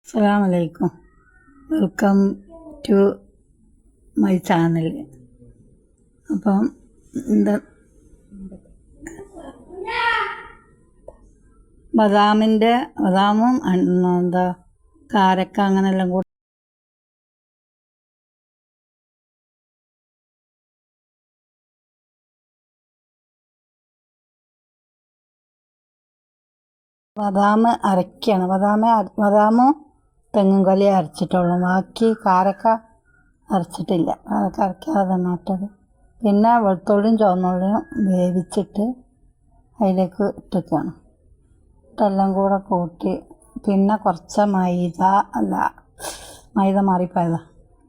അസ്സലാമലൈക്കും. Welcome to my channel. അപ്പം ബദാമും കാരക്ക അങ്ങനെല്ലാം കൂടി ബദാം അരയ്ക്കുകയാണ്. ബദാമും തെങ്ങും കൊലയും അരച്ചിട്ടുള്ളൂ. ബാക്കി കാരക്ക അരച്ചിട്ടില്ല. കാരക്ക അരയ്ക്കാതെ തന്നെ ഇട്ടത്. പിന്നെ വെളുത്തുള്ളിയും ചുവന്നുള്ളിയും വേവിച്ചിട്ട് അതിലേക്ക് ഇട്ടിട്ടാണ്. ഇട്ടെല്ലാം കൂടെ കൂട്ടി പിന്നെ കുറച്ച് മൈദ മാറിപ്പോയതാ,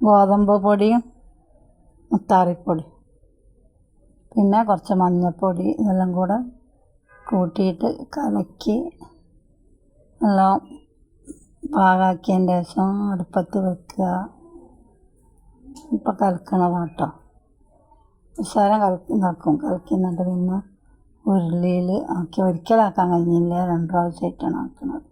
ഗോതമ്പ് പൊടിയും മുത്താറിപ്പൊടി പിന്നെ കുറച്ച് മഞ്ഞൾപ്പൊടി ഇതെല്ലാം കൂടെ കൂട്ടിയിട്ട് കലക്കി എല്ലാം പാകാക്കിയതിൻ്റെ ശേഷം അടുപ്പത്ത് വെക്കുക. ഇപ്പം കലക്കണതാട്ടോ. ഉഷാരം കലക്കുന്നുണ്ട്. പിന്നെ ഉരുളിയിൽ ആക്കി ഒരിക്കലാക്കാൻ കഴിഞ്ഞില്ല, 2 പ്രാവശ്യമായിട്ടാണ് ആക്കുന്നത്.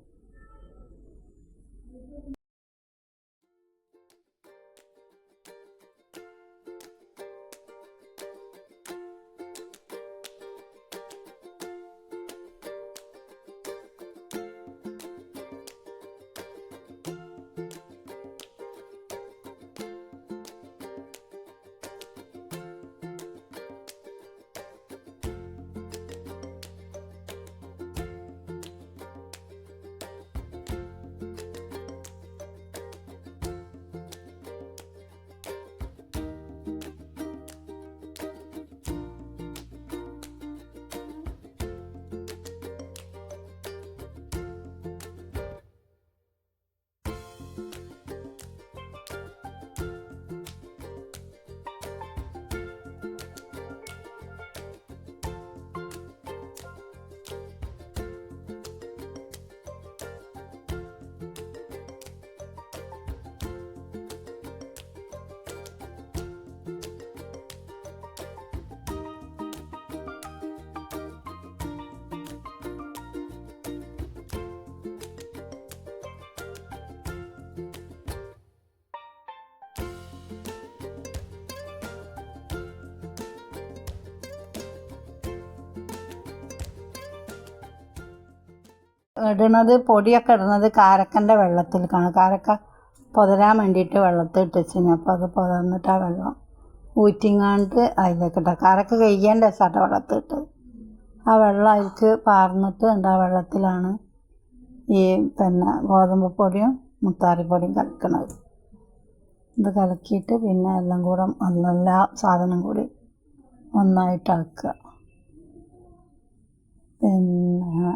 പൊടിയൊക്കെ ഇടുന്നത് കാരക്കൻ്റെ വെള്ളത്തിലേക്കാണ്. കാരക്ക പൊതരാൻ വേണ്ടിയിട്ട് വെള്ളത്തിൽ ഇട്ടിച്ചിന്. അപ്പോൾ അത് പൊതർന്നിട്ട് ആ വെള്ളം ഊറ്റിങ്ങാണ്ട് അതിലേക്ക് ഇട്ടാൽ കാരക്ക കഴിയേണ്ട രസമാട്ടോ വെള്ളത്തിലിട്ട്. ആ വെള്ളം അതിലേക്ക് പാർന്നിട്ട് ആ വെള്ളത്തിലാണ് ഈ ഗോതമ്പ് പൊടിയും മുത്താറിപ്പൊടിയും കലക്കുന്നത്. ഇത് കലക്കിയിട്ട് പിന്നെ എല്ലാം കൂടെ എല്ലാ സാധനം കൂടി ഒന്നായിട്ട് ഇളക്കുക. പിന്നെ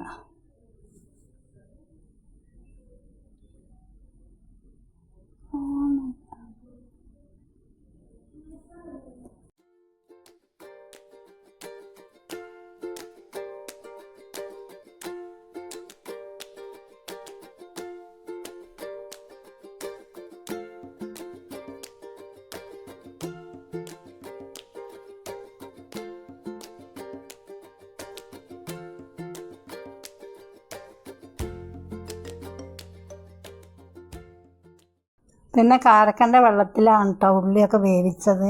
പിന്നെ കാരക്കൻ്റെ വെള്ളത്തിലാണ് കേട്ടോ ഉള്ളിയൊക്കെ വേവിച്ചത്.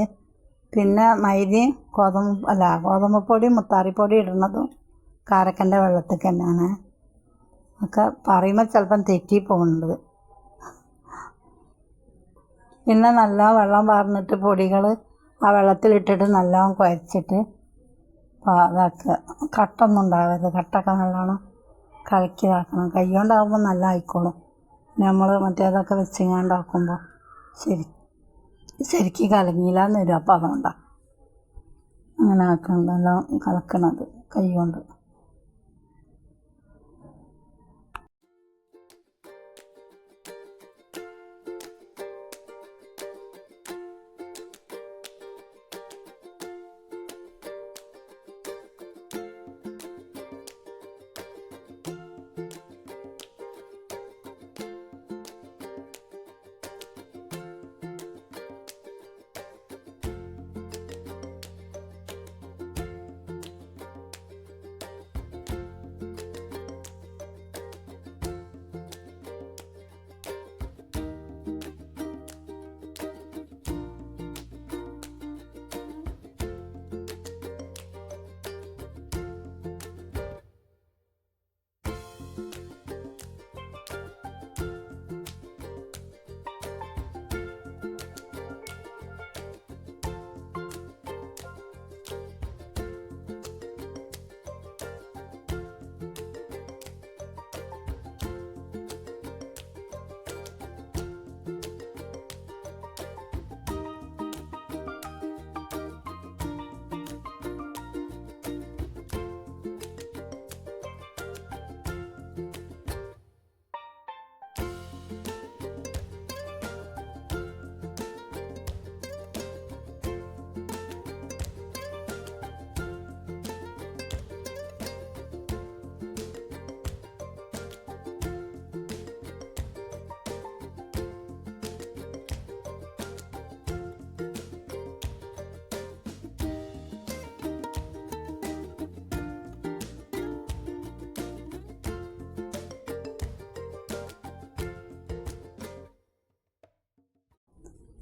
പിന്നെ മൈദയും ഗോതമ്പ് പൊടിയും മുത്താറിപ്പൊടി ഇടുന്നതും കാരക്കൻ്റെ വെള്ളത്തിൽ തന്നെയാണ്. ഒക്കെ പറയുമ്പോൾ ചിലപ്പം തെറ്റി പോകുന്നുണ്ട്. പിന്നെ നല്ല വെള്ളം പാർന്നിട്ട് പൊടികൾ ആ വെള്ളത്തിലിട്ടിട്ട് നല്ലോണം കുഴച്ചിട്ട് ഇതാക്കുക. കട്ടൊന്നും ഉണ്ടാകരുത്. കട്ടൊക്കെ നല്ലോണം കലക്കിയതാക്കണം. കൈ കൊണ്ടാകുമ്പോൾ നല്ല ആയിക്കോളും. നമ്മൾ മറ്റേതൊക്കെ വെച്ചിങ്ങാണ്ടാക്കുമ്പോൾ ശരിക്കും കലങ്ങിയില്ലാന്ന് വരും. അപ്പോൾ അതുകൊണ്ടാണ് അങ്ങനെ ആക്കുന്നത്. എല്ലാം കലക്കണത് കൈ കൊണ്ട്.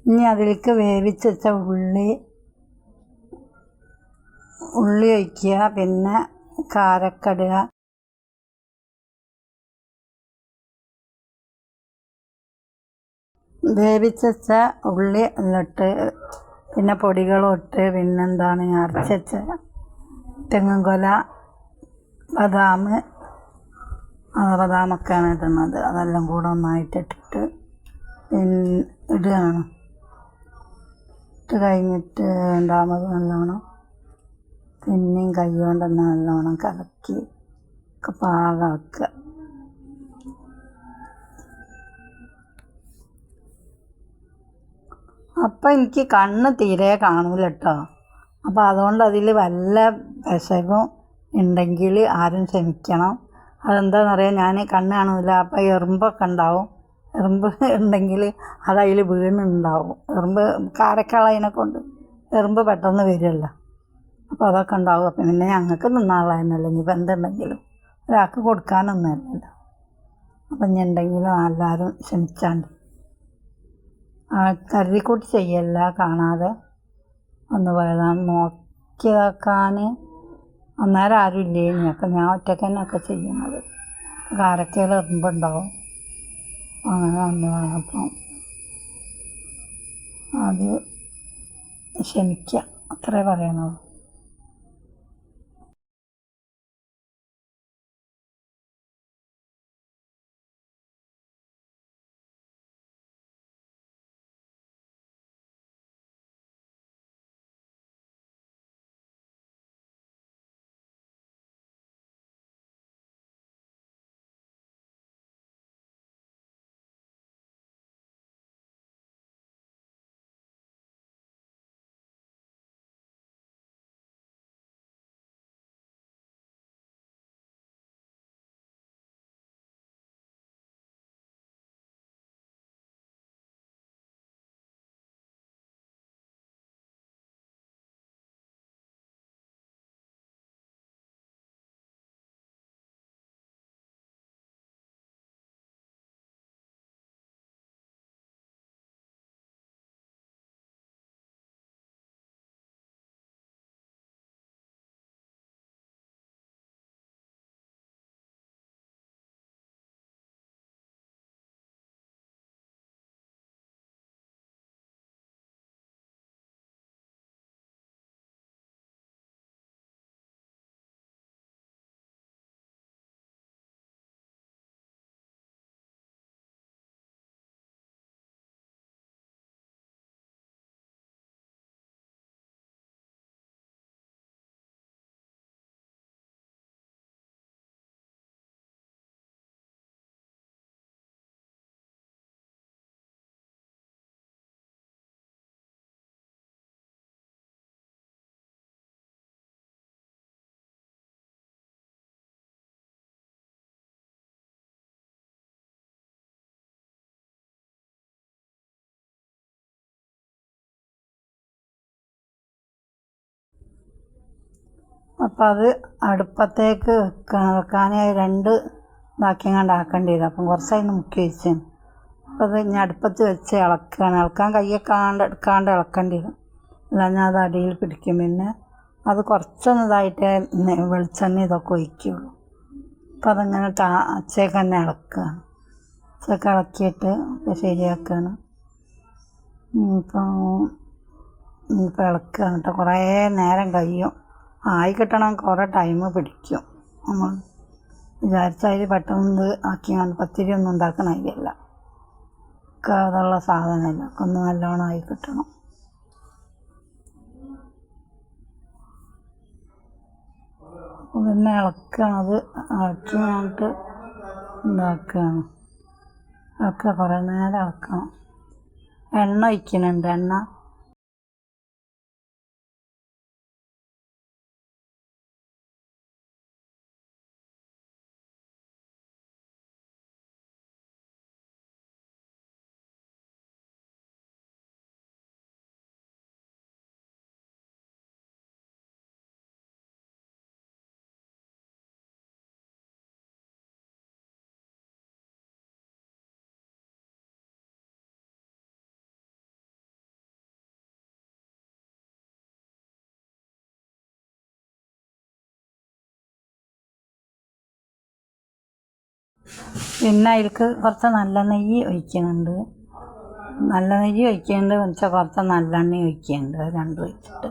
ഇനി അതിലേക്ക് വേവിച്ച് വെച്ച ഉള്ളി ഒഴിക്കുക, പിന്നെ കാരക്കടുക, വേവിച്ച് വെച്ച ഉള്ളി എല്ലാം ഇട്ട്, പിന്നെ പൊടികളും ഇട്ട്, പിന്നെന്താണ് അരച്ച് വെച്ച തെങ്ങുംകൊല, ബദാമൊക്കെയാണ് ഇടുന്നത്. അതെല്ലാം കൂടെ ഒന്നായിട്ടിട്ടിട്ട് ഇടുകയാണ്. ഇട്ട് കഴിഞ്ഞിട്ട് രണ്ടാമത് നല്ലോണം പിന്നെയും കൈ കൊണ്ട് തന്നെ നല്ലോണം കലക്കി ഒക്കെ പാകമാക്കുക. അപ്പം എനിക്ക് കണ്ണ് തീരെ കാണൂല കേട്ടോ. അപ്പോൾ അതുകൊണ്ട് അതിൽ വല്ല വിശകും ഉണ്ടെങ്കിൽ ആരും ക്ഷമിക്കണം. അതെന്താണെന്നറിയാം, ഞാൻ കണ്ണ് കാണൂല, അപ്പോൾ എറുമ്പൊക്കെ ഉണ്ടാവും. എറുമ്പ് ഉണ്ടെങ്കിൽ അതതിൽ വീണുണ്ടാവും. എറുമ്പ് കാരക്കളതിനെ കൊണ്ട് എറുമ്പ് പെട്ടെന്ന് വരുമല്ലോ, അപ്പോൾ അതൊക്കെ ഉണ്ടാവും. അപ്പം പിന്നെ ഞങ്ങൾക്ക് തിന്നാനുള്ളതന്നല്ലോ, ഇനിയിപ്പോൾ എന്തുണ്ടെങ്കിലും ഒരാൾക്ക് കൊടുക്കാനൊന്നുമല്ലല്ലോ. അപ്പം ഇനി ഉണ്ടെങ്കിലും എല്ലാവരും ക്ഷമിച്ചാണ്ട്. കരുതിക്കൂട്ടി ചെയ്യല്ല, കാണാതെ ഒന്ന് പോയതാണ്. നോക്കിയാക്കാൻ അന്നേരം ആരും ഇല്ലേ ഇനി, അപ്പം ഞാൻ ഒറ്റയ്ക്ക് തന്നെയൊക്കെ ചെയ്യുന്നത്. കാരക്കയിൽ എറുമ്പുണ്ടാവും, അങ്ങനെ വന്നതാണ്. അപ്പം അത് ക്ഷമിക്കുക, അത്രേ പറയണുള്ളൂ. അപ്പം അത് അടുപ്പത്തേക്ക് വെക്കാനായി രണ്ട് ഇതാക്കിയങ്ങാണ്ട് ആക്കേണ്ടി വരും. അപ്പം കുറച്ചതിന് മുക്കി വെച്ചാണ്. അപ്പോൾ അത് ഇനി അടുപ്പത്ത് വെച്ച് ഇളക്കാൻ കയ്യൊക്കെ എടുക്കാണ്ട് ഇളക്കേണ്ടി വരും, അല്ലാഞ്ഞാൽ അത് അടിയിൽ പിടിക്കും. പിന്നെ അത് കുറച്ചൊന്ന് ഇതായിട്ട് വെളിച്ചെണ്ണ ഇതൊക്കെ ഒഴിക്കുകയുള്ളൂ. അപ്പം അതങ്ങനെ അച്ചേക്ക് തന്നെ ഇളക്കുകയാണ്. അച്ചേക്ക് ഇളക്കിയിട്ട് ശരിയാക്കുകയാണ്. ഇപ്പം ഇളക്കുകയാണ് കേട്ടോ. കുറേ നേരം കഴിയും ആയി കിട്ടണം, കുറേ ടൈം പിടിക്കും. നമ്മൾ വിചാരിച്ചതിൽ പെട്ടെന്ന് ആക്കിയാണ് പത്തിരി ഒന്നും ഉണ്ടാക്കണതില്ല, ഒക്കെ അതുള്ള സാധനമല്ല, ഒക്കെ ഒന്ന് നല്ലോണം ആയി കിട്ടണം. പിന്നെ ഇളക്കുകയാണ്, അത് ഇളക്കി കഴിഞ്ഞിട്ട് ഉണ്ടാക്കുകയാണ്. ഇളക്കുക, കുറേ നേരം ഇളക്കണം. എണ്ണ ഒഴിക്കുന്നുണ്ട്, എണ്ണ പിന്നെ അതിലേക്ക് കുറച്ച് നല്ല നെയ്യ് ഒഴിക്കുന്നുണ്ട്. നല്ല നെയ്യ് ഒഴിക്കുന്നുണ്ട് വെച്ചാൽ കുറച്ച് നല്ലെണ്ണ ഒഴിക്കുന്നുണ്ട്. അത് രണ്ടും ഒഴിച്ചിട്ട്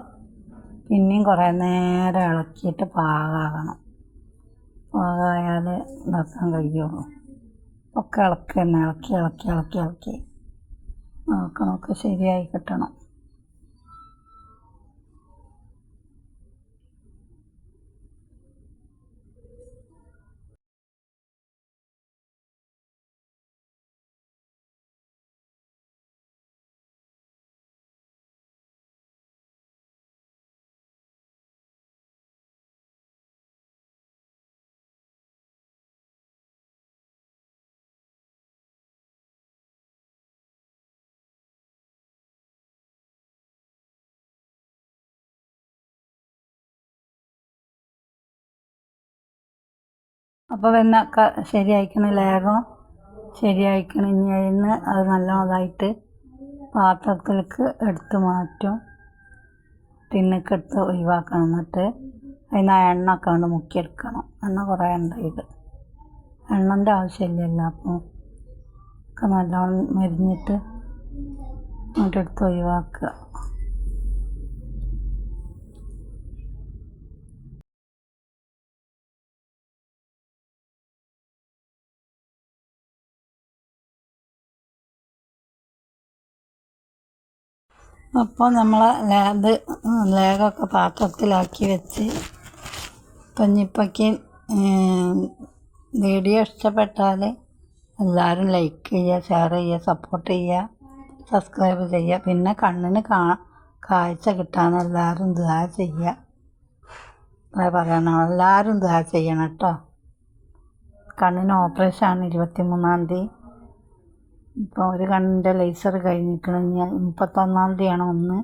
പിന്നെയും കുറേ നേരം ഇളക്കിയിട്ട് പാകമാകണം. പാകമായാൽ ഇതാക്കാൻ കഴിയുള്ളൂ. ഒക്കെ ഇളക്കി തന്നെ ഇളക്കി നോക്കണമൊക്കെ ശരിയായി കിട്ടണം. അപ്പോൾ പിന്നെ ശരിയായിക്കണ ലേഖം ശരിയായിക്കണ. ഇനി അതിന് അത് നല്ലതായിട്ട് പാത്രത്തിലേക്ക് എടുത്ത് മാറ്റും. ടിന്നൊക്കെ എടുത്ത് ഒഴിവാക്കണം. എന്നിട്ട് അതിന് എണ്ണ ഒക്കെ കൊണ്ട് മുക്കിയെടുക്കണം. എണ്ണ കുറേ ഉണ്ട്. എണ്ണൻ്റെ ആവശ്യമില്ലല്ലോ. അപ്പോൾ ഒക്കെ നല്ലോണം മരിഞ്ഞിട്ട് അങ്ങോട്ടെടുത്ത് ഒഴിവാക്കുക. അപ്പോൾ നമ്മൾ ലേഖമൊക്കെ പാത്രത്തിലാക്കി വെച്ച് ഇനിയിപ്പോഴേക്ക് വീഡിയോ ഇഷ്ടപ്പെട്ടാൽ എല്ലാവരും ലൈക്ക് ചെയ്യുക, ഷെയർ ചെയ്യുക, സപ്പോർട്ട് ചെയ്യുക, സബ്സ്ക്രൈബ് ചെയ്യുക. പിന്നെ കണ്ണിന് കാഴ്ച കിട്ടാൻ എല്ലാവരും ദുആ ചെയ്യുക. പറയണം, എല്ലാവരും ദുആ ചെയ്യണം കേട്ടോ. കണ്ണിന് ഓപ്പറേഷനാണ് 23-ാം തീയതി. ഇപ്പോൾ ഒരു കണ്ണിൻ്റെ ലേസർ കഴിഞ്ഞിരിക്കണം. 31-ാം തീയതിയാണ് ഒന്ന്.